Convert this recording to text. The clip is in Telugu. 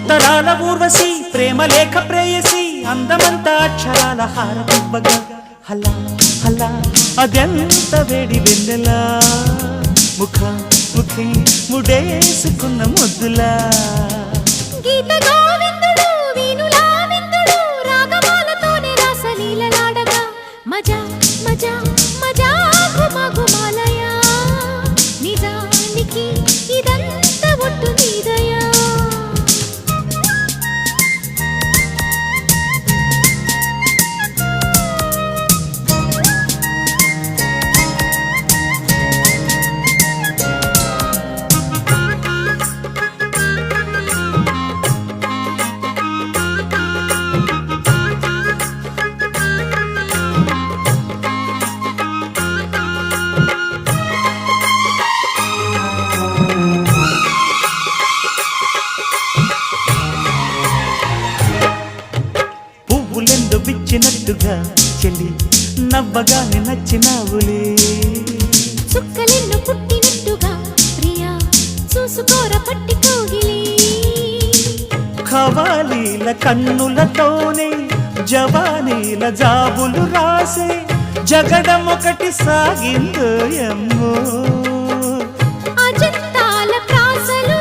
ఉత్తరాల ఊర్వశి ప్రేమ లేఖ ప్రేయసి అందమంత అక్షరాల హారతివ్వగా హలా హలా అదెంత వేడి వెన్నెలా ముఖ ముఖి ముడేసుకున్న ముద్దులా గీత గోవిందుడు వీణులా విందుడు రాగమాలతోనే రాసలీలలాడగా మజా మజా మజా ఘుమా ఘుమాలయా నిజానికి ఇదంతా ఒట్టు నీదయా పువ్వులెందు విచ్చినట్టుగా చెల్లి నవ్వగానే నచ్చినావులే చుక్కలెన్ను పుట్టినట్టుగా ప్రియా చూసుకోర పట్టి కోగిలి ఖవాలీల కన్నులతోనే జవానీల జాబులు రాసే జగడం ఒకటి సాగిందో ఎమ్మో అజంతాల ప్రాసలు